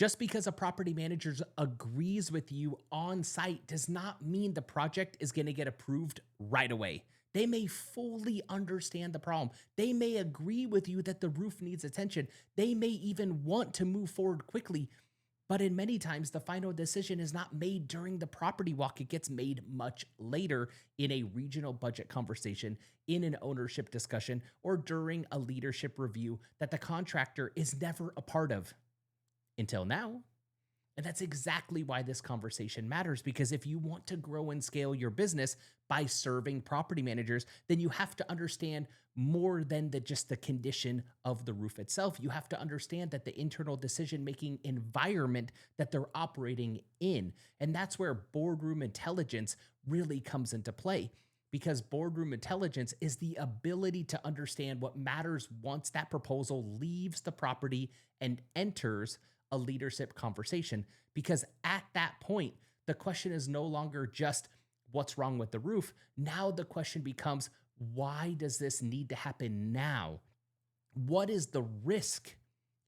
Just because a property manager agrees with you on site does not mean the project is going to get approved right away. They may fully understand the problem. They may agree with you that the roof needs attention. They may even want to move forward quickly. But in many times, the final decision is not made during the property walk. It gets made much later in a regional budget conversation, in an ownership discussion, or during a leadership review that the contractor is never a part of until now. And that's exactly why this conversation matters, because if you want to grow and scale your business by serving property managers, then you have to understand more than just the condition of the roof itself. You have to understand that the internal decision-making environment that they're operating in. And that's where boardroom intelligence really comes into play, because boardroom intelligence is the ability to understand what matters once that proposal leaves the property and enters a leadership conversation. Because at that point, the question is no longer just what's wrong with the roof. Now the question becomes, why does this need to happen now? What is the risk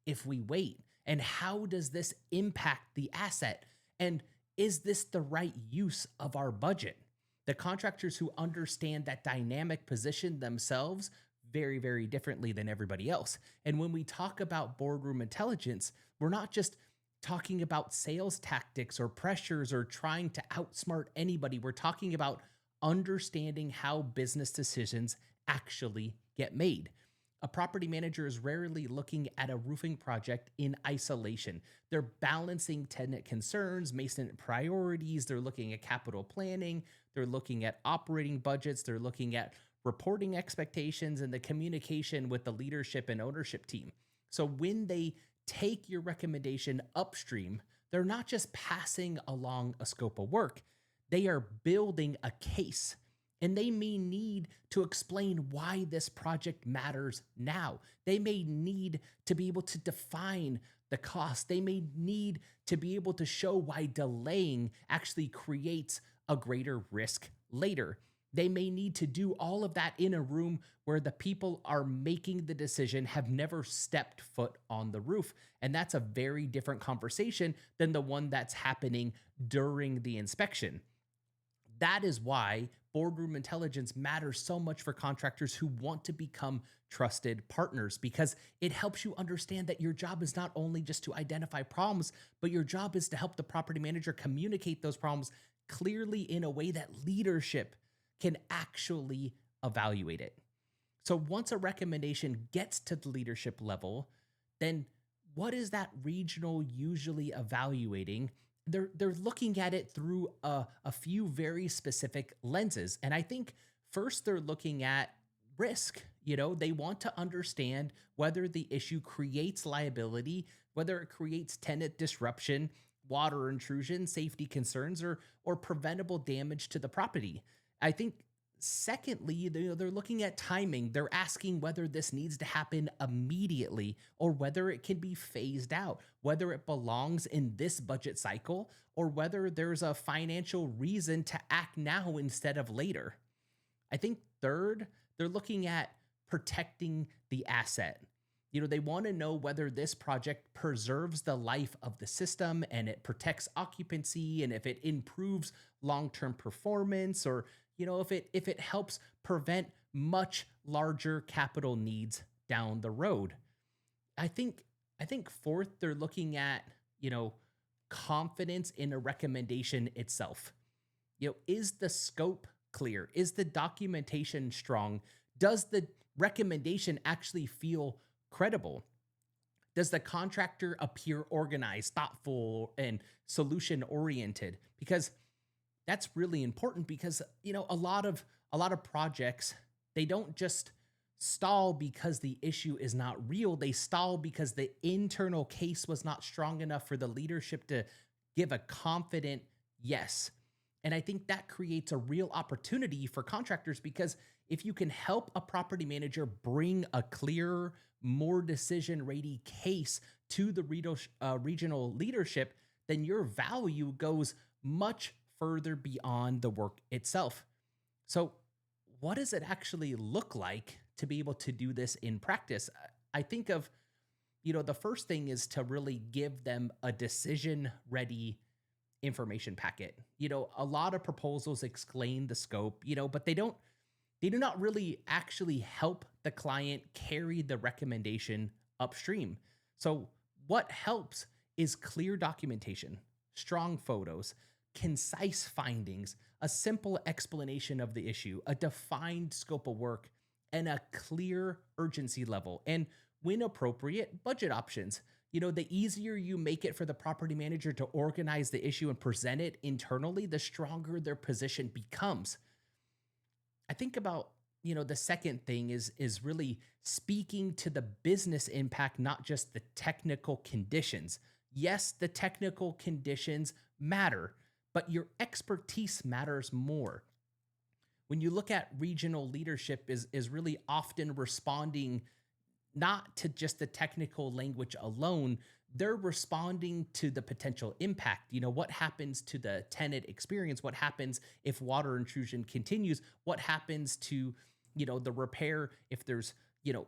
if we wait? And how does this impact the asset? And is this the right use of our budget? The contractors who understand that dynamic position themselves very, very differently than everybody else. And when we talk about boardroom intelligence, we're not just talking about sales tactics or pressures or trying to outsmart anybody. We're talking about understanding how business decisions actually get made. A property manager is rarely looking at a roofing project in isolation. They're balancing tenant concerns, maintenance priorities. They're looking at capital planning. They're looking at operating budgets. They're looking at reporting expectations and the communication with the leadership and ownership team. So when they take your recommendation upstream, they're not just passing along a scope of work. They are building a case, and they may need to explain why this project matters now. They may need to be able to define the cost. They may need to be able to show why delaying actually creates a greater risk later. They may need to do all of that in a room where the people are making the decision have never stepped foot on the roof. And that's a very different conversation than the one that's happening during the inspection. That is why boardroom intelligence matters so much for contractors who want to become trusted partners, because it helps you understand that your job is not only just to identify problems, but your job is to help the property manager communicate those problems clearly in a way that leadership can actually evaluate it. So once a recommendation gets to the leadership level, then what is that regional usually evaluating? They're looking at it through a few very specific lenses. And I think first they're looking at risk. They want to understand whether the issue creates liability, whether it creates tenant disruption, water intrusion, safety concerns, or preventable damage to the property. I think secondly, they're looking at timing. They're asking whether this needs to happen immediately or whether it can be phased out, whether it belongs in this budget cycle or whether there's a financial reason to act now instead of later. I think third, they're looking at protecting the asset. They want to know whether this project preserves the life of the system and it protects occupancy, and if it improves long-term performance, or if it helps prevent much larger capital needs down the road. I think fourth, they're looking at, confidence in a recommendation itself. Is the scope clear? Is the documentation strong? Does the recommendation actually feel credible? Does the contractor appear organized, thoughtful, and solution oriented? Because that's really important, because a lot of projects, they don't just stall because the issue is not real. They stall because the internal case was not strong enough for the leadership to give a confident yes. And I think that creates a real opportunity for contractors, because if you can help a property manager bring a clearer, more decision-ready case to the regional leadership, then your value goes much further beyond the work itself. So what does it actually look like to be able to do this in practice? I think of The first thing is to really give them a decision ready information packet. A lot of proposals explain the scope, but they do not really actually help the client carry the recommendation upstream. So, what helps is clear documentation, strong photos, concise findings, a simple explanation of the issue, a defined scope of work, and a clear urgency level. And when appropriate, budget options. The easier you make it for the property manager to organize the issue and present it internally, the stronger their position becomes. I think about, the second thing is really speaking to the business impact, not just the technical conditions. Yes, the technical conditions matter, but your expertise matters more. When you look at regional leadership is really often responding not to just the technical language alone, they're responding to the potential impact. What happens to the tenant experience? What happens if water intrusion continues? What happens to, the repair if there's,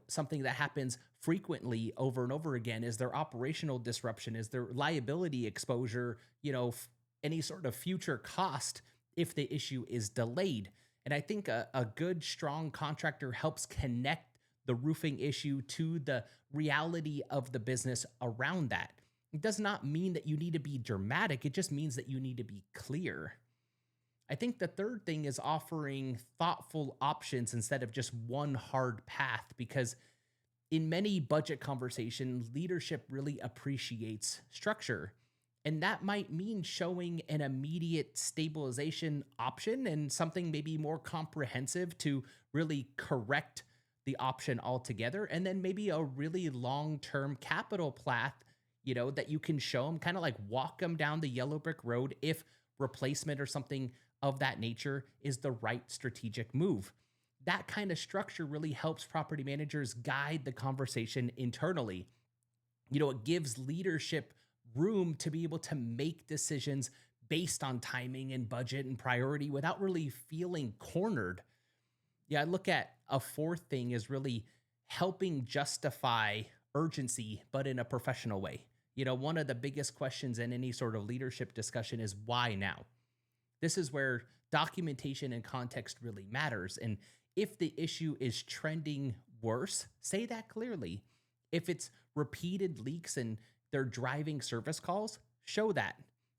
something that happens frequently over and over again? Is there operational disruption? Is there liability exposure? Any sort of future cost if the issue is delayed? And I think a good, strong contractor helps connect the roofing issue to the reality of the business around that. It does not mean that you need to be dramatic. It just means that you need to be clear. I think the third thing is offering thoughtful options instead of just one hard path, because in many budget conversations, leadership really appreciates structure. And that might mean showing an immediate stabilization option and something maybe more comprehensive to really correct the option altogether. And then maybe a really long term capital path, that you can show them, kind of like walk them down the yellow brick road if replacement or something of that nature is the right strategic move. That kind of structure really helps property managers guide the conversation internally. It gives leadership room to be able to make decisions based on timing and budget and priority without really feeling cornered. Yeah, I look at a fourth thing is really helping justify urgency, but in a professional way. One of the biggest questions in any sort of leadership discussion is why now? This is where documentation and context really matters. And if the issue is trending worse, say that clearly. If it's repeated leaks and they're driving service calls, show that.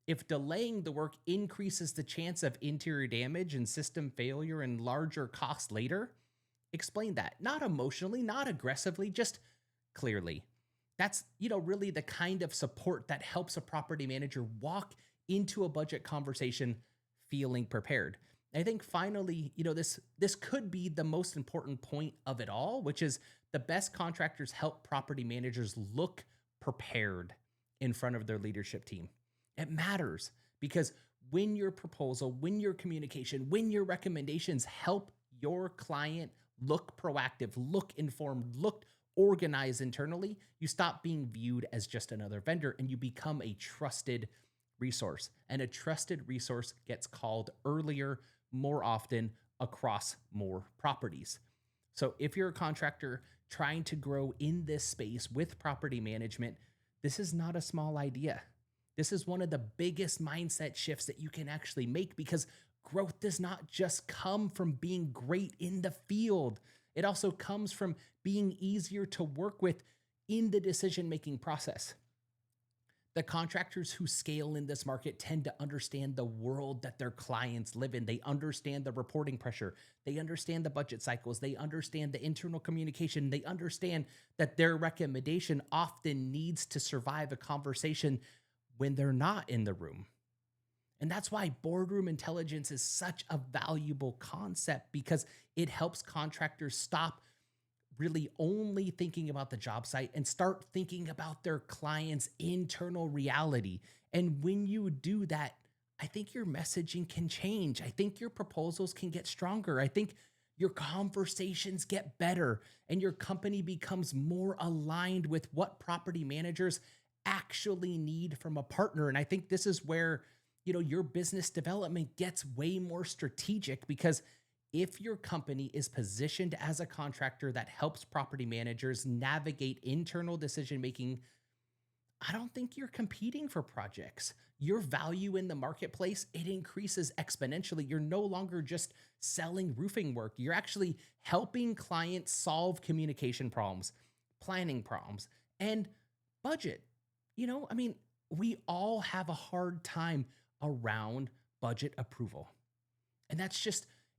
If delaying the work increases the chance of interior damage and system failure and larger costs later, explain that. Not emotionally, not aggressively, just clearly. That's, really the kind of support that helps a property manager walk into a budget conversation feeling prepared. And I think finally, this could be the most important point of it all, which is the best contractors help property managers look prepared in front of their leadership team. It matters because when your proposal, when your communication, when your recommendations help your client look proactive, look informed, look organized internally, you stop being viewed as just another vendor and you become a trusted resource. And a trusted resource gets called earlier, more often, across more properties. So if you're a contractor trying to grow in this space with property management, this is not a small idea. This is one of the biggest mindset shifts that you can actually make, because growth does not just come from being great in the field. It also comes from being easier to work with in the decision-making process. The contractors who scale in this market tend to understand the world that their clients live in. They understand the reporting pressure. They understand the budget cycles. They understand the internal communication. They understand that their recommendation often needs to survive a conversation when they're not in the room. And that's why boardroom intelligence is such a valuable concept, because it helps contractors stop really only thinking about the job site and start thinking about their client's internal reality. And when you do that, I think your messaging can change. I think your proposals can get stronger. I think your conversations get better and your company becomes more aligned with what property managers actually need from a partner. And I think this is where, your business development gets way more strategic, because If your company is positioned as a contractor that helps property managers navigate internal decision making, I don't think you're competing for projects. Your value in the marketplace, it increases exponentially. You're no longer just selling roofing work. You're actually helping clients solve communication problems, planning problems, and budget. We all have a hard time around budget approval. And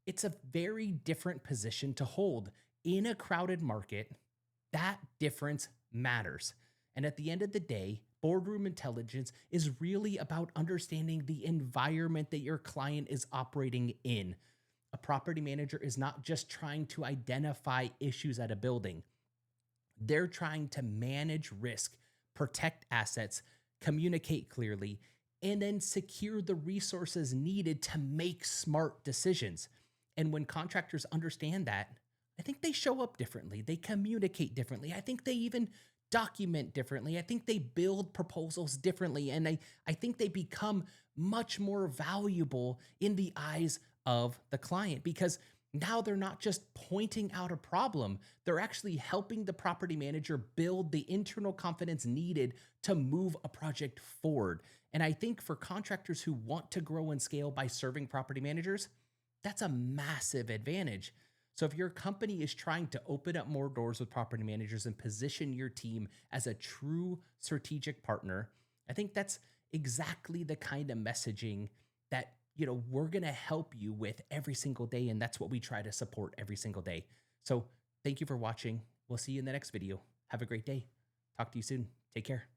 it's a very different position to hold in a crowded market. That difference matters. And at the end of the day, boardroom intelligence is really about understanding the environment that your client is operating in. A property manager is not just trying to identify issues at a building, they're trying to manage risk, protect assets, communicate clearly, and then secure the resources needed to make smart decisions. And when contractors understand that, I think they show up differently. They communicate differently. I think they even document differently. I think they build proposals differently. And I think they become much more valuable in the eyes of the client because now they're not just pointing out a problem, they're actually helping the property manager build the internal confidence needed to move a project forward. And I think for contractors who want to grow and scale by serving property managers, that's a massive advantage. So if your company is trying to open up more doors with property managers and position your team as a true strategic partner, I think that's exactly the kind of messaging that we're going to help you with every single day, and that's what we try to support every single day. So thank you for watching. We'll see you in the next video. Have a great day. Talk to you soon. Take care.